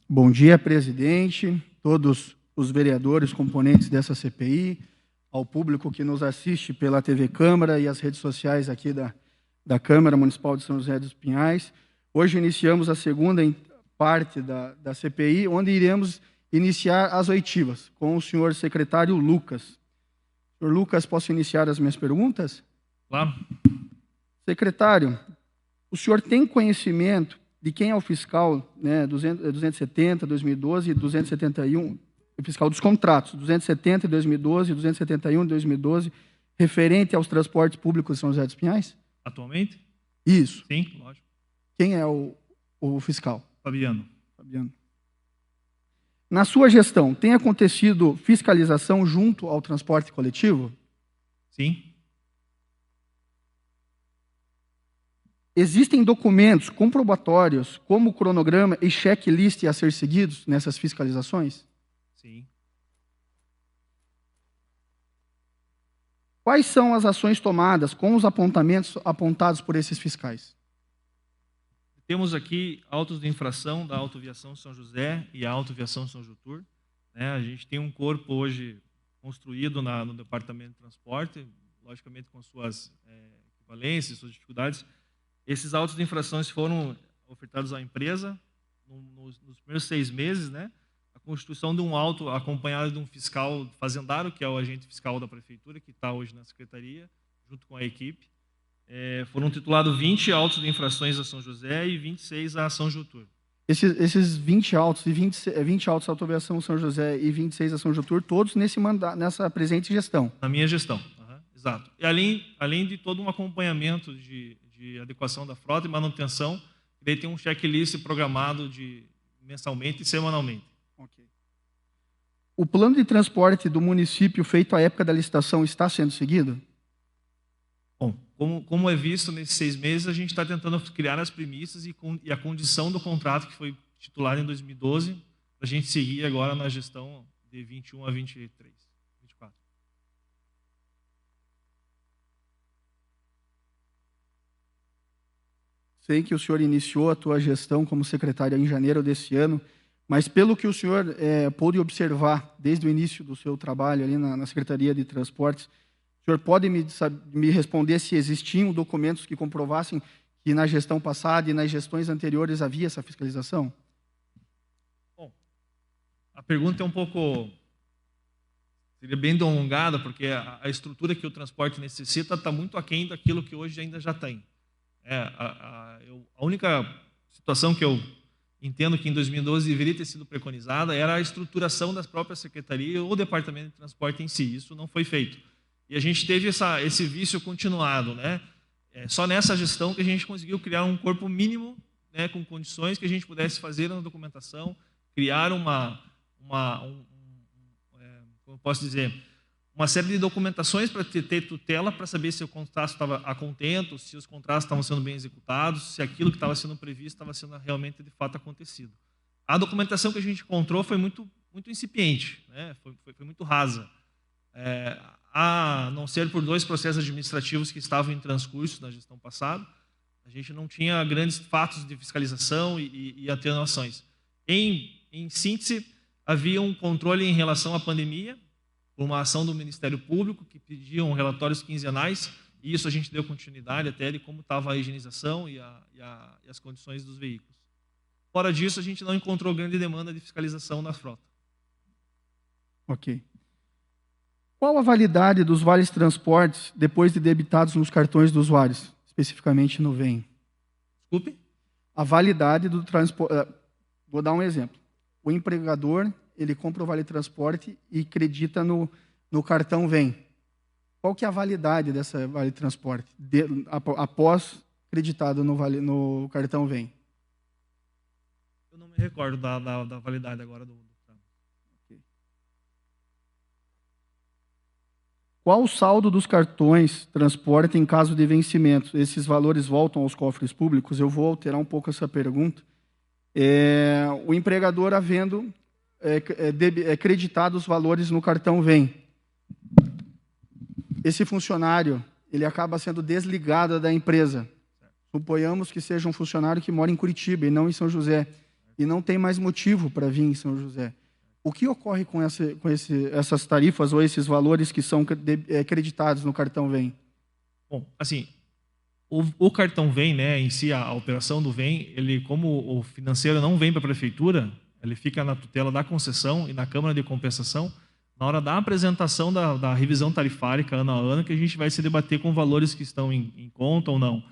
Bom dia, presidente, todos os vereadores componentes dessa CPI, ao público que nos assiste pela TV Câmara e as redes sociais aqui da Câmara Municipal de São José dos Pinhais. Hoje iniciamos a segunda parte da CPI, onde iremos iniciar as oitivas com o senhor secretário Lucas. Senhor Lucas, posso iniciar as minhas perguntas? Claro. Secretário, o senhor tem conhecimento de quem é o fiscal, né, 270, 2012 e 271, o fiscal dos contratos, 270 em 2012 e 271 em 2012, referente aos transportes públicos de São José dos Pinhais? Atualmente? Isso. Sim, lógico. Quem é o fiscal? Fabiano. Na sua gestão, tem acontecido fiscalização junto ao transporte coletivo? Sim. Existem documentos comprobatórios, como cronograma e checklist a ser seguidos nessas fiscalizações? Sim. Quais são as ações tomadas com os apontamentos apontados por esses fiscais? Temos aqui autos de infração da Autoviação São José e a Autoviação São Jutur. A gente tem um corpo hoje construído no Departamento de Transporte, logicamente com suas equivalências, suas dificuldades. Esses autos de infrações foram ofertados à empresa nos primeiros 6 meses, né? A constituição de um auto acompanhado de um fiscal fazendário, que é o agente fiscal da prefeitura, que está hoje na secretaria, junto com a equipe. Foram titulados 20 autos de infrações a São José e 26 a São Jutur. Esses 20 autos, 20 autos da Autoviação São José e 26 a São Jutur, todos nessa presente gestão? Na minha gestão, exato. E além de todo um acompanhamento de adequação da frota e manutenção, daí tem um checklist programado mensalmente e semanalmente. Okay. O plano de transporte do município feito à época da licitação está sendo seguido? Bom, como é visto nesses 6 meses, a gente está tentando criar as premissas e a condição do contrato que foi titulado em 2012, para a gente seguir agora na gestão de 21 a 23, 24. Sei que o senhor iniciou a tua gestão como secretário em janeiro desse ano, mas pelo que o senhor pôde observar desde o início do seu trabalho ali na Secretaria de Transportes, o senhor pode me responder se existiam documentos que comprovassem que na gestão passada e nas gestões anteriores havia essa fiscalização? Bom, a pergunta é um pouco... seria bem alongada, porque a estrutura que o transporte necessita está muito aquém daquilo que hoje ainda já tem. A única situação que eu entendo que em 2012 deveria ter sido preconizada era a estruturação das próprias secretarias ou Departamento de Transporte em si. Isso não foi feito. E a gente teve esse vício continuado, né? Só nessa gestão que a gente conseguiu criar um corpo mínimo, né, com condições que a gente pudesse fazer na documentação, criar como eu posso dizer, uma série de documentações para ter tutela, para saber se o contrato estava a contento, se os contratos estavam sendo bem executados, se aquilo que estava sendo previsto estava sendo realmente, de fato, acontecido. A documentação que a gente encontrou foi muito incipiente, né? Foi muito rasa. A não ser por 2 processos administrativos que estavam em transcurso na gestão passada, a gente não tinha grandes fatos de fiscalização e atenuações. Em síntese, havia um controle em relação à pandemia, por uma ação do Ministério Público, que pediam relatórios quinzenais, e isso a gente deu continuidade até de como estava a higienização e as condições dos veículos. Fora disso, a gente não encontrou grande demanda de fiscalização na frota. Ok. Qual a validade dos vales transportes depois de debitados nos cartões dos usuários, especificamente no VEM? Desculpe? A validade do transporte... Vou dar um exemplo. O empregador, ele compra o vale transporte e acredita no cartão VEM. Qual que é a validade dessa vale transporte após acreditado no cartão VEM? Eu não me recordo da validade agora do okay. Qual o saldo dos cartões transporte em caso de vencimento? Esses valores voltam aos cofres públicos? Eu vou alterar um pouco essa pergunta. O empregador havendo creditado os valores no cartão VEM. Esse funcionário, ele acaba sendo desligado da empresa. Suponhamos que seja um funcionário que mora em Curitiba e não em São José. e não tem mais motivo para vir em São José. O que ocorre com essas tarifas ou esses valores que são creditados no cartão Vem? Bom, assim, o cartão Vem, né, em si, a operação do Vem, ele, como o financeiro não vem para a prefeitura, ele fica na tutela da concessão e na Câmara de Compensação, na hora da apresentação da revisão tarifária, ano a ano, que a gente vai se debater com valores que estão em conta ou não.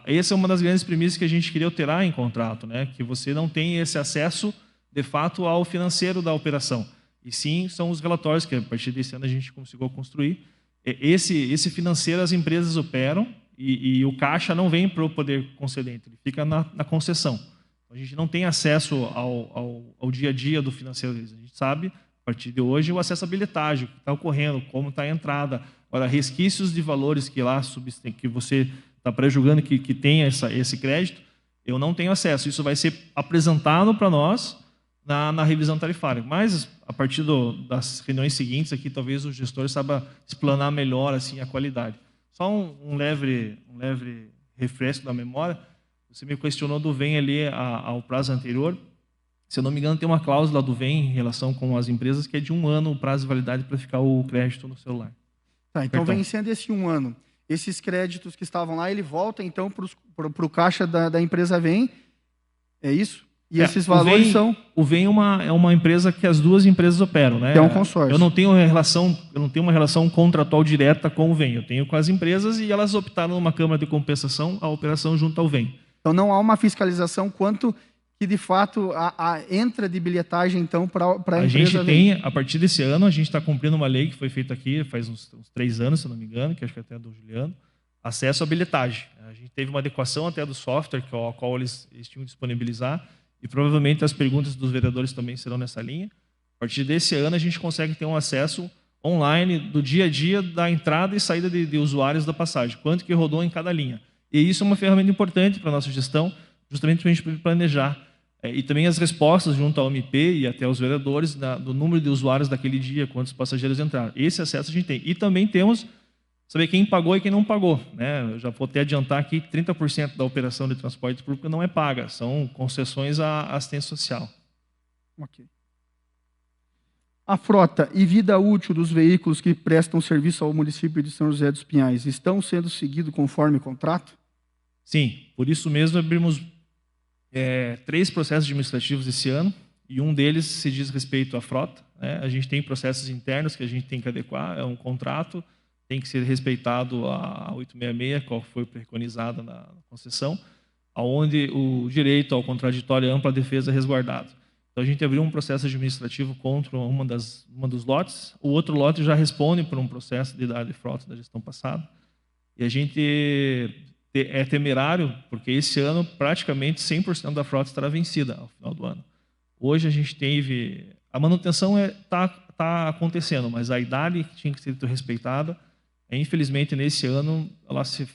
Essa é uma das grandes premissas que a gente queria alterar em contrato, né, que você não tem esse acesso, de fato, ao financeiro da operação. E sim, são os relatórios que, a partir desse ano, a gente conseguiu construir. Esse financeiro as empresas operam e o caixa não vem para o poder concedente, ele fica na concessão. A gente não tem acesso ao dia a dia do financeiro deles. A gente sabe, a partir de hoje, o acesso à bilhetagem, o que está ocorrendo, como está a entrada. Agora, resquícios de valores que lá que você está pré-julgando que tem esse crédito, eu não tenho acesso. Isso vai ser apresentado para nós na revisão tarifária. Mas, a partir das reuniões seguintes, aqui talvez o gestor saiba explanar melhor assim, a qualidade. Só um leve refresco da memória. Você me questionou do Vem ali ao prazo anterior. Se eu não me engano, tem uma cláusula do Vem em relação com as empresas que é de 1 ano o prazo de validade para ficar o crédito no celular. Tá, então, vencendo esse 1 ano, esses créditos que estavam lá, ele volta então para o caixa da empresa Vem, é isso? E esses valores são... O Vem é uma empresa que as duas empresas operam, né? É um consórcio. Eu não tenho uma relação contratual direta com o Vem. Eu tenho com as empresas e elas optaram numa Câmara de Compensação a operação junto ao Vem. Então não há uma fiscalização quanto que de fato entra de bilhetagem então para a empresa. A gente tem, a partir desse ano, a gente está cumprindo uma lei que foi feita aqui faz uns 3 anos, se eu não me engano, que acho que até é do Juliano, acesso à bilhetagem. A gente teve uma adequação até do software, a qual eles tinham que disponibilizar, e provavelmente as perguntas dos vereadores também serão nessa linha. A partir desse ano, a gente consegue ter um acesso online do dia a dia da entrada e saída de usuários da passagem, quanto que rodou em cada linha. E isso é uma ferramenta importante para a nossa gestão, justamente para a gente planejar. E também as respostas junto ao MP e até aos vereadores do número de usuários daquele dia, quantos passageiros entraram. Esse acesso a gente tem. E também temos saber quem pagou e quem não pagou, né? Eu já vou até adiantar aqui que 30% da operação de transporte público não é paga, são concessões à assistência social. Ok. A frota e vida útil dos veículos que prestam serviço ao município de São José dos Pinhais estão sendo seguidos conforme contrato? Sim, por isso mesmo abrimos 3 processos administrativos esse ano, e um deles se diz respeito à frota, né? A gente tem processos internos que a gente tem que adequar, é um contrato, tem que ser respeitado a 866, qual foi preconizada na concessão, onde o direito ao contraditório e ampla defesa é resguardado. Então, a gente abriu um processo administrativo contra uma dos lotes, o outro lote já responde por um processo de idade de frota da gestão passada, e a gente é temerário, porque esse ano praticamente 100% da frota estará vencida ao final do ano. Hoje a gente teve... A manutenção está acontecendo, mas a idade que tinha que ser respeitada, infelizmente, nesse ano, ela se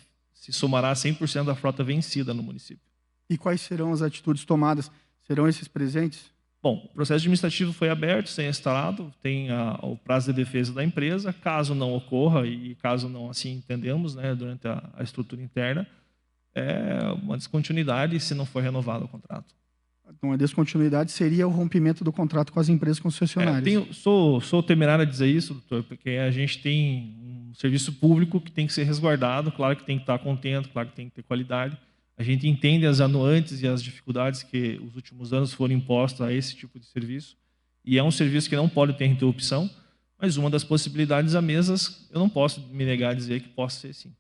somará a 100% da frota vencida no município. E quais serão as atitudes tomadas? Serão esses presentes? Bom, o processo administrativo foi aberto, sem instalado, tem o prazo de defesa da empresa. Caso não ocorra, e caso não assim entendemos, né, durante a estrutura interna, é uma descontinuidade se não for renovado o contrato. Então, a descontinuidade seria o rompimento do contrato com as empresas concessionárias. Sou temerário a dizer isso, doutor, porque a gente tem um serviço público que tem que ser resguardado, claro que tem que estar contento, claro que tem que ter qualidade. A gente entende as anuantes e as dificuldades que os últimos anos foram impostas a esse tipo de serviço, e é um serviço que não pode ter interrupção, mas uma das possibilidades a mesas, eu não posso me negar a dizer que possa ser sim.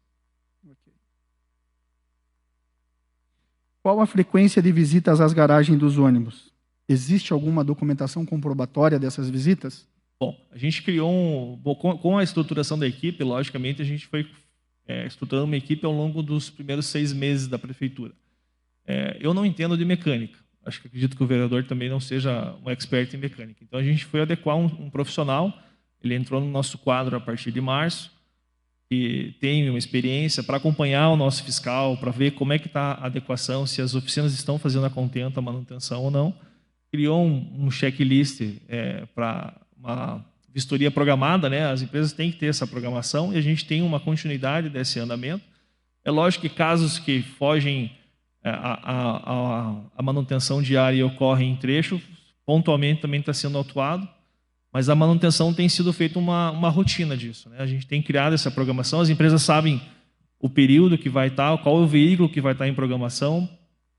Qual a frequência de visitas às garagens dos ônibus? Existe alguma documentação comprobatória dessas visitas? Bom, a gente criou com a estruturação da equipe, logicamente, a gente foi estruturando uma equipe ao longo dos primeiros 6 meses da prefeitura. Eu não entendo de mecânica. Acredito que o vereador também não seja um expert em mecânica. Então, a gente foi adequar um profissional. Ele entrou no nosso quadro a partir de março, que tem uma experiência para acompanhar o nosso fiscal, para ver como é que está a adequação, se as oficinas estão fazendo a contento, a manutenção ou não. Criou um checklist para uma vistoria programada, né? As empresas têm que ter essa programação e a gente tem uma continuidade desse andamento. É lógico que casos que fogem a manutenção diária ocorre em trecho, pontualmente também está sendo autuado, mas a manutenção tem sido feita uma rotina disso, né? A gente tem criado essa programação, as empresas sabem o período que vai estar, qual é o veículo que vai estar em programação,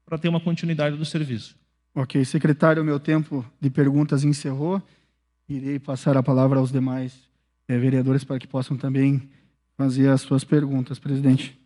para ter uma continuidade do serviço. Ok, secretário, meu tempo de perguntas encerrou. Irei passar a palavra aos demais vereadores para que possam também fazer as suas perguntas, presidente.